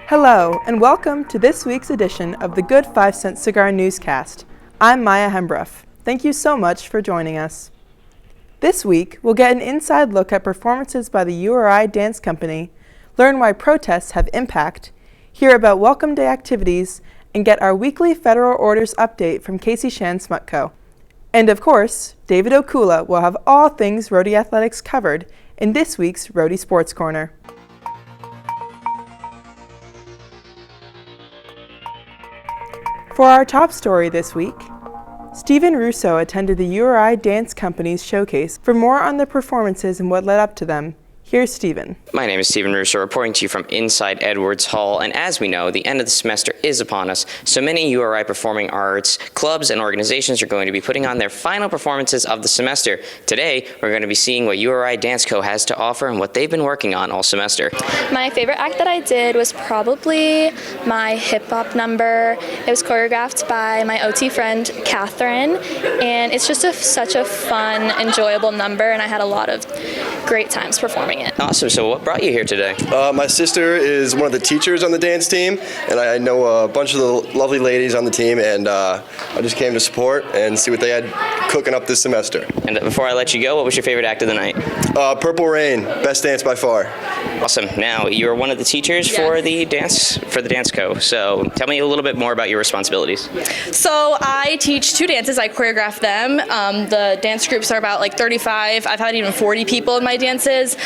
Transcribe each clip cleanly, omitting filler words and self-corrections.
Hello, and welcome to this week's edition of the Good 5 Cent Cigar Newscast. I'm Maia Hembruff. Thank you so much for joining us. This week, we'll get an inside look at performances by the URI Dance Company, learn why protests have impact, hear about Welcome Day activities, and get our weekly federal orders update from Casey Chan-Smutko. And of course, David Okula will have all things Rhody athletics covered in this week's Rhody Sports Corner. For our top story this week, Stephen Russo attended the URI Dance Company's showcase. For more on the performances and what led up to them, here's Stephen. My name is Stephen Russo, reporting to you from inside Edwards Hall, and as we know, the end of the semester is upon us, so many URI performing arts clubs and organizations are going to be putting on their final performances of the semester. Today, we're going to be seeing what URI Dance Co. has to offer and what they've been working on all semester. My favorite act that I did was probably my hip-hop number. It was choreographed by my OT friend, Catherine, and it's just such a fun, enjoyable number, and I had a lot of great times performing it. Awesome. So what brought you here today? My sister is one of the teachers on the dance team, and I know a bunch of the lovely ladies on the team, and I just came to support and see what they had cooking up this semester. And before I let you go, what was your favorite act of the night? Purple Rain, best dance by far. Awesome. Now, you're one of the teachers for the Dance Co. So tell me a little bit more about your responsibilities. So I teach two dances. I choreograph them. The dance groups are about like 35. I've had even 40 people in my dances.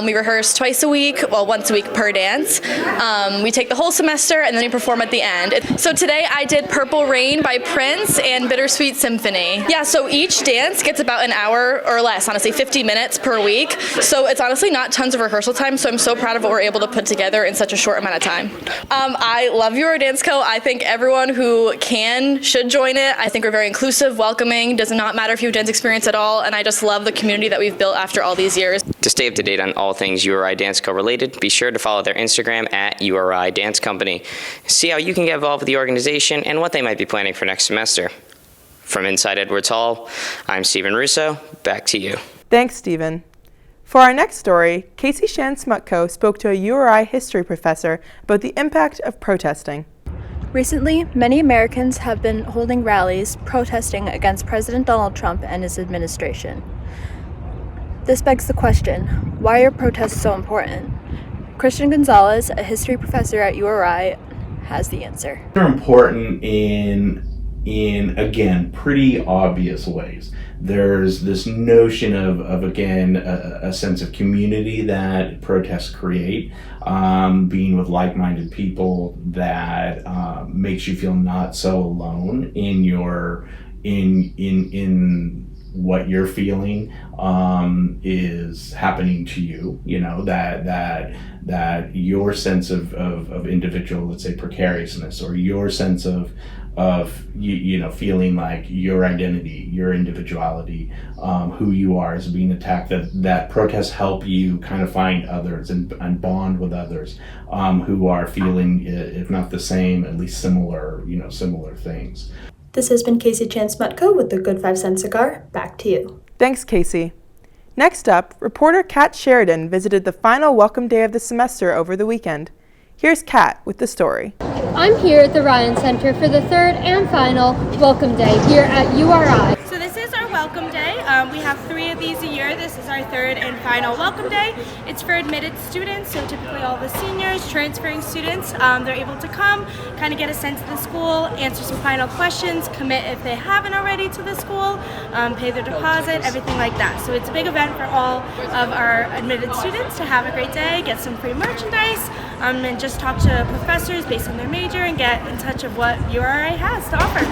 We rehearse twice a week, well, once a week per dance. We take the whole semester and then we perform at the end. So today I did Purple Rain by Prince and Bittersweet Symphony. Yeah, so each dance gets about an hour or less, honestly, 50 minutes per week. So it's honestly not tons of rehearsal time, so I'm so proud of what we're able to put together in such a short amount of time. I love URI Dance Co. I think everyone who should join it. I think we're very inclusive, welcoming, does not matter if you have dance experience at all, and I just love the community that we've built after all these years. To stay up to date on all things URI Dance Co. related, be sure to follow their Instagram at URI Dance Company. See how you can get involved with the organization and what they might be planning for next semester. From inside Edwards Hall, I'm Stephen Russo. Back to you. Thanks, Stephen. For our next story, Casey Chan-Smutko spoke to a URI history professor about the impact of protesting. Recently, many Americans have been holding rallies protesting against President Donald Trump and his administration. This begs the question, why are protests so important? Christian Gonzalez, a history professor at URI, has the answer. They're important in again, pretty obvious ways. There's this notion of again, a sense of community that protests create, being with like-minded people that makes you feel not so alone in what you're feeling is happening to you. You know, that your sense of individual, let's say, precariousness, or your sense of feeling like your identity, your individuality, who you are is being attacked, that protests help you kind of find others and bond with others who are feeling, if not the same, at least similar things. This has been Casey Chan-Smutko with the Good 5 Cent Cigar. Back to you. Thanks, Casey. Next up, reporter Kat Sheridan visited the final welcome day of the semester over the weekend. Here's Kat with the story. I'm here at the Ryan Center for the third and final Welcome Day here at URI. So this is our Welcome Day. We have 3 of these a year. This is our third and final Welcome Day. It's for admitted students, so typically all the seniors, transferring students, they're able to come, kind of get a sense of the school, answer some final questions, commit if they haven't already to the school, pay their deposit, everything like that. So it's a big event for all of our admitted students to have a great day, get some free merchandise, and just talk to professors based on their major and get in touch of what URI has to offer.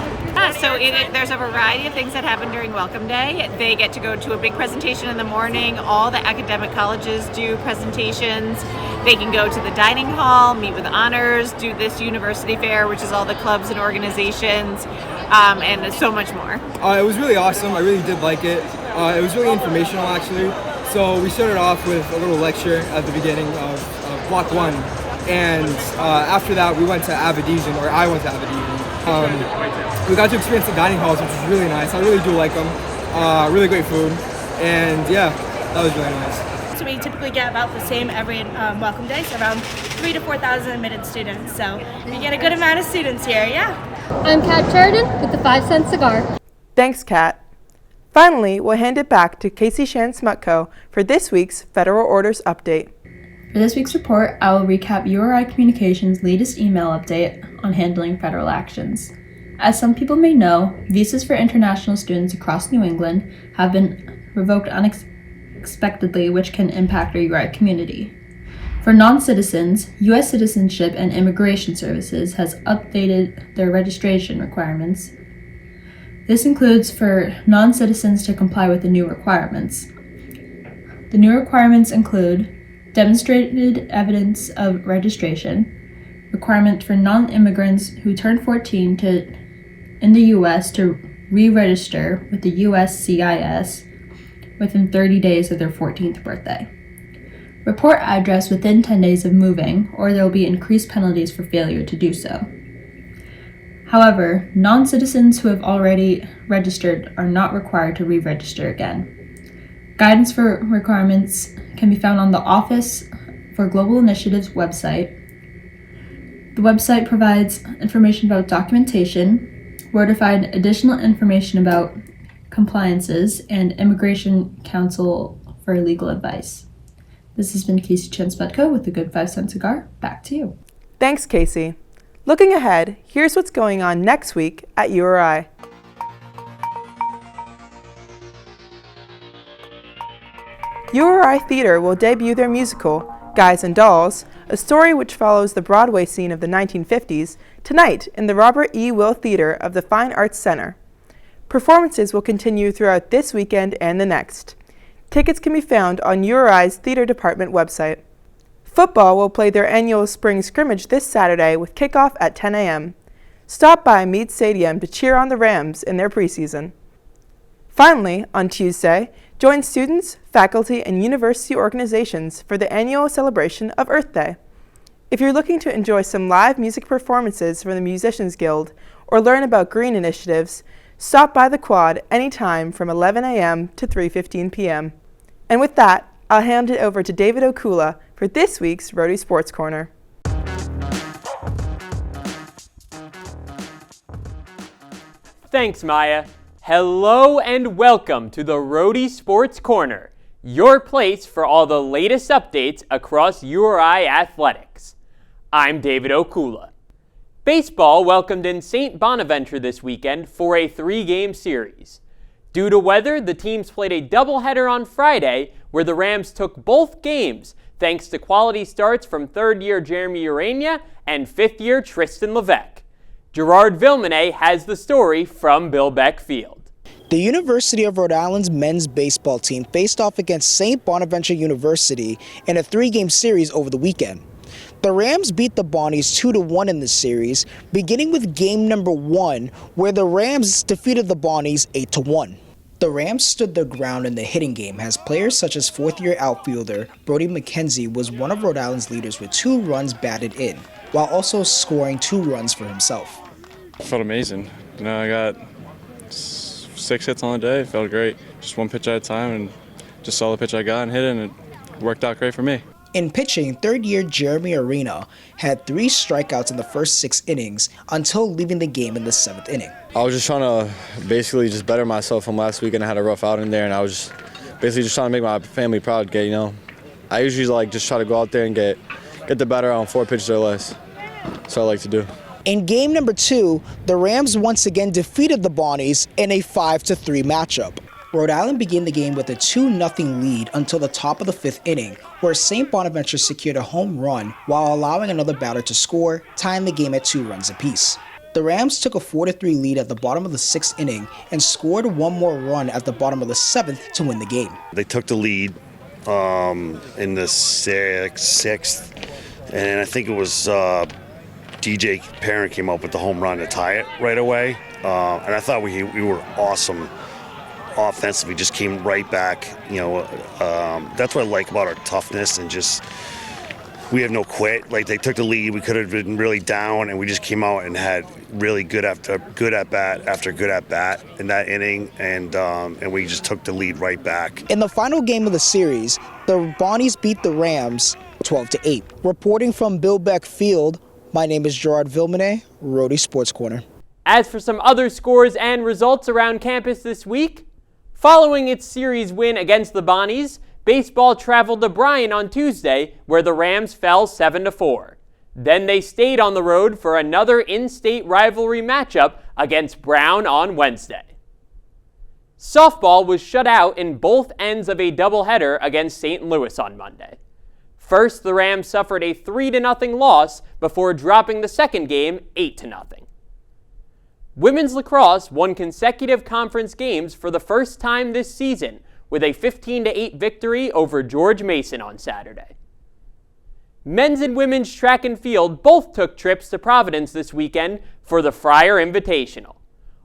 So there's a variety of things that happen during Welcome Day. They get to go to a big presentation in the morning. All the academic colleges do presentations. They can go to the dining hall, meet with honors, do this university fair, which is all the clubs and organizations, and so much more. It was really awesome. I really did like it. It was really informational, actually. So we started off with a little lecture at the beginning of Block 1. And after that, we went to Aberdeen, or I went to Aberdeen. We got to experience the dining halls, which was really nice. I really do like them. Really great food. And yeah, that was really nice. students. We typically get about the same every welcome day, so around 3,000 to 4,000 admitted students. So we get a good amount of students here, yeah. I'm Kat Sheridan with the 5 Cent Cigar. Thanks, Kat. Finally, we'll hand it back to Casey Chan-Smutko for this week's Federal Orders Update. For this week's report, I will recap URI Communications' latest email update on handling federal actions. As some people may know, visas for international students across New England have been revoked unexpectedly, which can impact our URI community. For non-citizens, U.S. Citizenship and Immigration Services has updated their registration requirements. This includes for non-citizens to comply with the new requirements. The new requirements include demonstrated evidence of registration, requirement for non-immigrants who turn 14 in the U.S. to re-register with the USCIS within 30 days of their 14th birthday. Report address within 10 days of moving, or there will be increased penalties for failure to do so. However, non-citizens who have already registered are not required to re-register again. Guidance for requirements can be found on the Office for Global Initiatives website. The website provides information about documentation, where to find additional information about compliances, and Immigration Counsel for legal advice. This has been Casey Chan-Smutko with the Good 5 Cent Cigar. Back to you. Thanks, Casey. Looking ahead, here's what's going on next week at URI. URI Theater will debut their musical, Guys and Dolls, a story which follows the Broadway scene of the 1950s, tonight in the Robert E. Will Theater of the Fine Arts Center. Performances will continue throughout this weekend and the next. Tickets can be found on URI's Theater Department website. Football will play their annual spring scrimmage this Saturday with kickoff at 10 a.m. Stop by Meade Stadium to cheer on the Rams in their preseason. Finally, on Tuesday, join students, faculty, and university organizations for the annual celebration of Earth Day. If you're looking to enjoy some live music performances from the Musicians Guild or learn about green initiatives, stop by the Quad anytime from 11 a.m. to 3:15 p.m. And with that, I'll hand it over to David Okula for this week's Rhody Sports Corner. Thanks, Maya. Hello and welcome to the Rhody Sports Corner, your place for all the latest updates across URI athletics. I'm David Okula. Baseball welcomed in St. Bonaventure this weekend for a 3-game series. Due to weather, the teams played a doubleheader on Friday where the Rams took both games thanks to quality starts from third-year Jeremy Urania and fifth-year Tristan Levesque. Gerard Villemenay has the story from Bill Beck Field. The University of Rhode Island's men's baseball team faced off against St. Bonaventure University in a 3-game series over the weekend. The Rams beat the Bonnies 2-1 in the series, beginning with game number 1, where the Rams defeated the Bonnies 8-1. The Rams stood their ground in the hitting game as players such as fourth-year outfielder Brody McKenzie was one of Rhode Island's leaders with 2 runs batted in, while also scoring 2 runs for himself. It felt amazing. I got 6 hits on the day. It felt great. Just one pitch at a time, and just saw the pitch I got and hit it, and it worked out great for me. In pitching, third-year Jeremy Urania had 3 strikeouts in the first 6 innings until leaving the game in the 7th inning. I was just trying to basically just better myself from last week, and I had a rough outing there, and I was just basically just trying to make my family proud. I usually just try to go out there and get the batter on 4 pitches or less. That's what I like to do. In game number 2, the Rams once again defeated the Bonnies in a 5-3 matchup. Rhode Island began the game with a 2-0 lead until the top of the 5th inning, where St. Bonaventure secured a home run while allowing another batter to score, tying the game at 2 runs apiece. The Rams took a 4-3 lead at the bottom of the 6th inning and scored one more run at the bottom of the 7th to win the game. They took the lead in the 6th, and I think it was DJ Parent came up with the home run to tie it right away, and I thought we were awesome offensively, just came right back. That's what I like about our toughness and just we have no quit. Like, they took the lead, we could have been really down, and we just came out and had really good at bat after good at bat in that inning, and we just took the lead right back. In the final game of the series, the Bonnies beat the Rams 12-8. Reporting from Bill Beck Field, my name is Gerard Villemenay, Rhody Sports Corner. As for some other scores and results around campus this week, following its series win against the Bonnies, baseball traveled to Bryan on Tuesday, where the Rams fell 7-4. Then they stayed on the road for another in-state rivalry matchup against Brown on Wednesday. Softball was shut out in both ends of a doubleheader against St. Louis on Monday. First, the Rams suffered a 3-0 loss before dropping the second game 8-0. Women's lacrosse won consecutive conference games for the first time this season with a 15-8 victory over George Mason on Saturday. Men's and women's track and field both took trips to Providence this weekend for the Friar Invitational.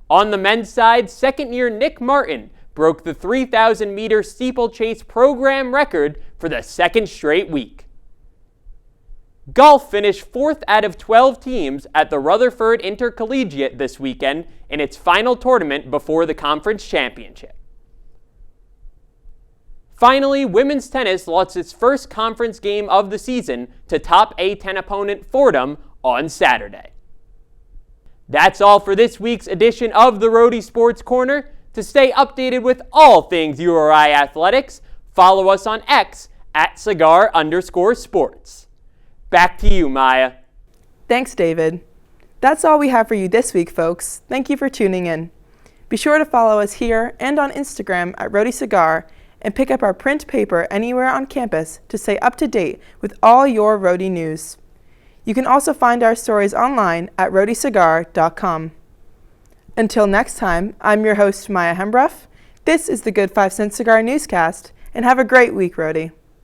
On the men's side, second-year Nick Martin broke the 3,000-meter steeplechase program record for the second straight week. Golf finished 4th out of 12 teams at the Rutherford Intercollegiate this weekend in its final tournament before the conference championship. Finally, women's tennis lost its first conference game of the season to top A10 opponent Fordham on Saturday. That's all for this week's edition of the Rhody Sports Corner. To stay updated with all things URI athletics, follow us on X at @cigar_sports. Back to you, Maia. Thanks, David. That's all we have for you this week, folks. Thank you for tuning in. Be sure to follow us here and on Instagram at Rhody Cigar and pick up our print paper anywhere on campus to stay up to date with all your Rhody news. You can also find our stories online at rhodycigar.com. Until next time, I'm your host, Maia Hembruff. This is the Good 5 Cent Cigar Newscast, and have a great week, Rhody.